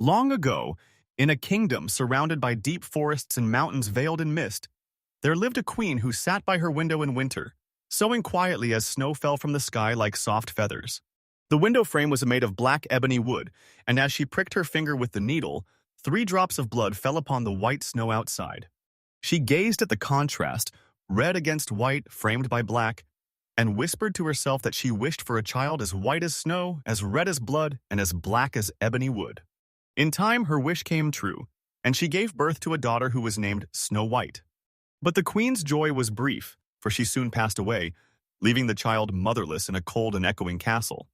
Long ago, in a kingdom surrounded by deep forests and mountains veiled in mist, there lived a queen who sat by her window in winter, sewing quietly as snow fell from the sky like soft feathers. The window frame was made of black ebony wood, and as she pricked her finger with the needle, 3 drops of blood fell upon the white snow outside. She gazed at the contrast, red against white, framed by black, and whispered to herself that she wished for a child as white as snow, as red as blood, and as black as ebony wood. In time, her wish came true, and she gave birth to a daughter who was named Snow White. But the queen's joy was brief, for she soon passed away, leaving the child motherless in a cold and echoing castle.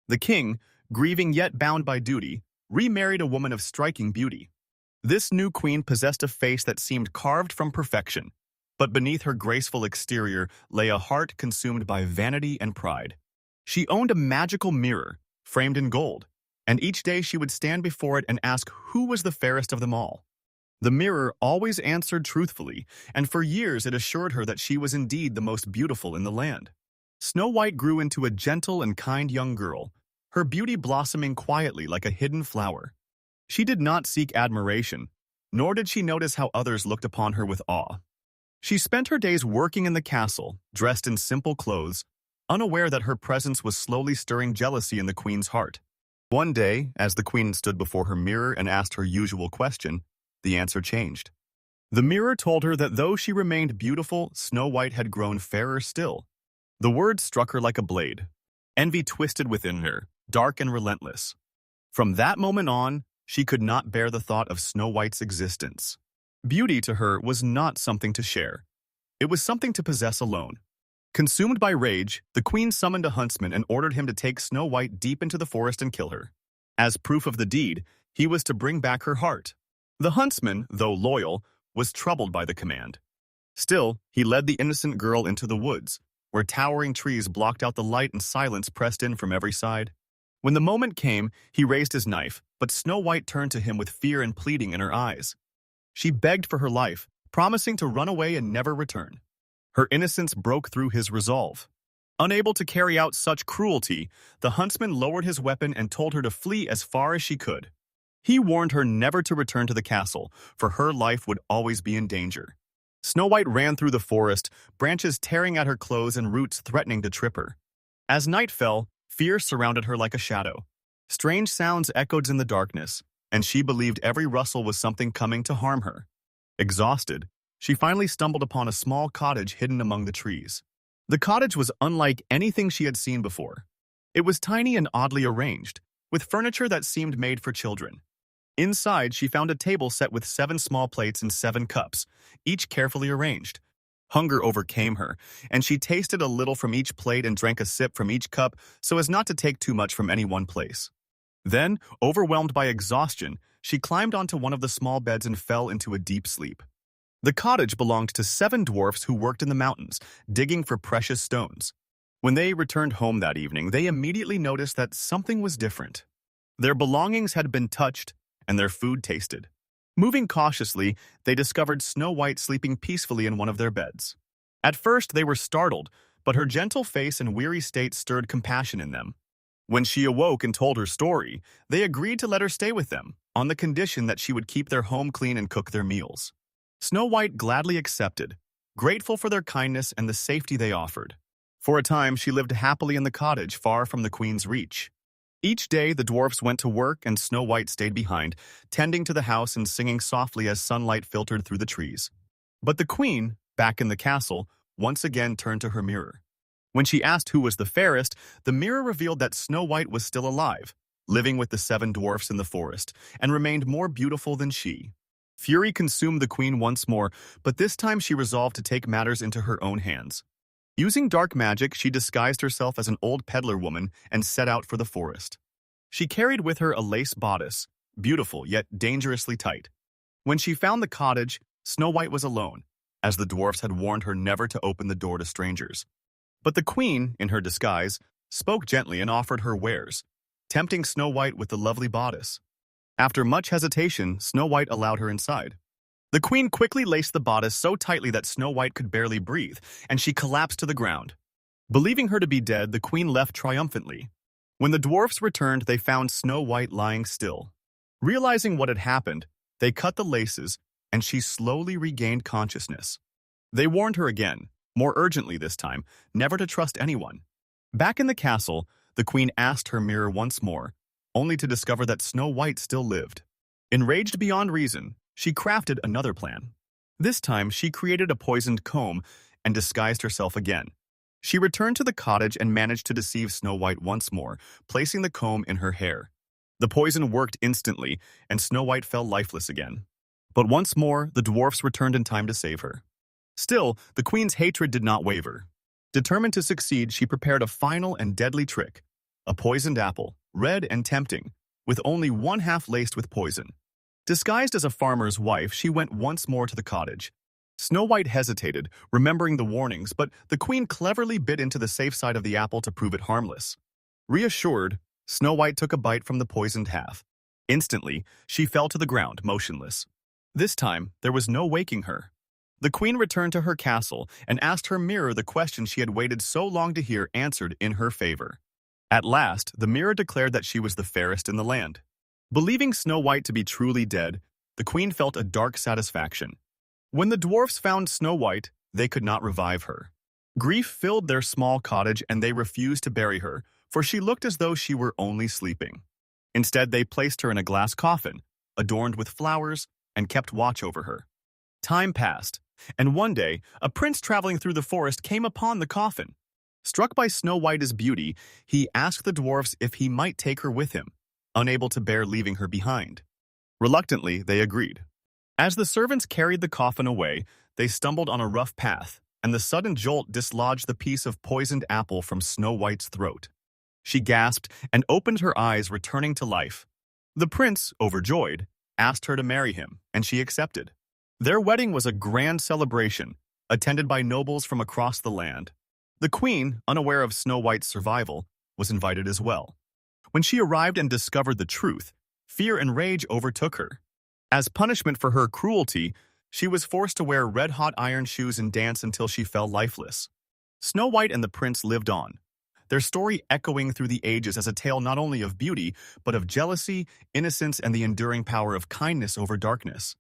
The king, grieving yet bound by duty, remarried a woman of striking beauty. This new queen possessed a face that seemed carved from perfection, but beneath her graceful exterior lay a heart consumed by vanity and pride. She owned a magical mirror, framed in gold, and each day she would stand before it and ask who was the fairest of them all. The mirror always answered truthfully, and for years it assured her that she was indeed the most beautiful in the land. Snow White grew into a gentle and kind young girl, her beauty blossoming quietly like a hidden flower. She did not seek admiration, nor did she notice how others looked upon her with awe. She spent her days working in the castle, dressed in simple clothes, unaware that her presence was slowly stirring jealousy in the queen's heart. One day, as the queen stood before her mirror and asked her usual question, the answer changed. The mirror told her that though she remained beautiful, Snow White had grown fairer still. The words struck her like a blade. Envy twisted within her, dark and relentless. From that moment on, she could not bear the thought of Snow White's existence. Beauty to her was not something to share. It was something to possess alone. Consumed by rage, the queen summoned a huntsman and ordered him to take Snow White deep into the forest and kill her. As proof of the deed, he was to bring back her heart. The huntsman, though loyal, was troubled by the command. Still, he led the innocent girl into the woods, where towering trees blocked out the light and silence pressed in from every side. When the moment came, he raised his knife, but Snow White turned to him with fear and pleading in her eyes. She begged for her life, promising to run away and never return. Her innocence broke through his resolve. Unable to carry out such cruelty, the huntsman lowered his weapon and told her to flee as far as she could. He warned her never to return to the castle, for her life would always be in danger. Snow White ran through the forest, branches tearing at her clothes and roots threatening to trip her. As night fell, fear surrounded her like a shadow. Strange sounds echoed in the darkness, and she believed every rustle was something coming to harm her. Exhausted, she finally stumbled upon a small cottage hidden among the trees. The cottage was unlike anything she had seen before. It was tiny and oddly arranged, with furniture that seemed made for children. Inside, she found a table set with 7 small plates and 7 cups, each carefully arranged. Hunger overcame her, and she tasted a little from each plate and drank a sip from each cup so as not to take too much from any one place. Then, overwhelmed by exhaustion, she climbed onto one of the small beds and fell into a deep sleep. The cottage belonged to 7 dwarfs who worked in the mountains, digging for precious stones. When they returned home that evening, they immediately noticed that something was different. Their belongings had been touched, and their food tasted. Moving cautiously, they discovered Snow White sleeping peacefully in one of their beds. At first, they were startled, but her gentle face and weary state stirred compassion in them. When she awoke and told her story, they agreed to let her stay with them, on the condition that she would keep their home clean and cook their meals. Snow White gladly accepted, grateful for their kindness and the safety they offered. For a time, she lived happily in the cottage, far from the queen's reach. Each day, the dwarfs went to work and Snow White stayed behind, tending to the house and singing softly as sunlight filtered through the trees. But the queen, back in the castle, once again turned to her mirror. When she asked who was the fairest, the mirror revealed that Snow White was still alive, living with the 7 dwarfs in the forest, and remained more beautiful than she. Fury consumed the queen once more, but this time she resolved to take matters into her own hands. Using dark magic, she disguised herself as an old peddler woman and set out for the forest. She carried with her a lace bodice, beautiful yet dangerously tight. When she found the cottage, Snow White was alone, as the dwarfs had warned her never to open the door to strangers. But the queen, in her disguise, spoke gently and offered her wares, tempting Snow White with the lovely bodice. After much hesitation, Snow White allowed her inside. The queen quickly laced the bodice so tightly that Snow White could barely breathe, and she collapsed to the ground. Believing her to be dead, the queen left triumphantly. When the dwarfs returned, they found Snow White lying still. Realizing what had happened, they cut the laces, and she slowly regained consciousness. They warned her again, more urgently this time, never to trust anyone. Back in the castle, the queen asked her mirror once more, only to discover that Snow White still lived. Enraged beyond reason, she crafted another plan. This time, she created a poisoned comb and disguised herself again. She returned to the cottage and managed to deceive Snow White once more, placing the comb in her hair. The poison worked instantly, and Snow White fell lifeless again. But once more, the dwarfs returned in time to save her. Still, the queen's hatred did not waver. Determined to succeed, she prepared a final and deadly trick, a poisoned apple, red and tempting, with only one half laced with poison. Disguised as a farmer's wife, she went once more to the cottage. Snow White hesitated, remembering the warnings, but the queen cleverly bit into the safe side of the apple to prove it harmless. Reassured, Snow White took a bite from the poisoned half. Instantly, she fell to the ground, motionless. This time, there was no waking her. The queen returned to her castle and asked her mirror the question she had waited so long to hear answered in her favor. At last, the mirror declared that she was the fairest in the land. Believing Snow White to be truly dead, the queen felt a dark satisfaction. When the dwarfs found Snow White, they could not revive her. Grief filled their small cottage and they refused to bury her, for she looked as though she were only sleeping. Instead, they placed her in a glass coffin, adorned with flowers, and kept watch over her. Time passed, and one day, a prince traveling through the forest came upon the coffin. Struck by Snow White's beauty, he asked the dwarfs if he might take her with him, unable to bear leaving her behind. Reluctantly, they agreed. As the servants carried the coffin away, they stumbled on a rough path, and the sudden jolt dislodged the piece of poisoned apple from Snow White's throat. She gasped and opened her eyes, returning to life. The prince, overjoyed, asked her to marry him, and she accepted. Their wedding was a grand celebration, attended by nobles from across the land. The queen, unaware of Snow White's survival, was invited as well. When she arrived and discovered the truth, fear and rage overtook her. As punishment for her cruelty, she was forced to wear red-hot iron shoes and dance until she fell lifeless. Snow White and the prince lived on, their story echoing through the ages as a tale not only of beauty, but of jealousy, innocence, and the enduring power of kindness over darkness.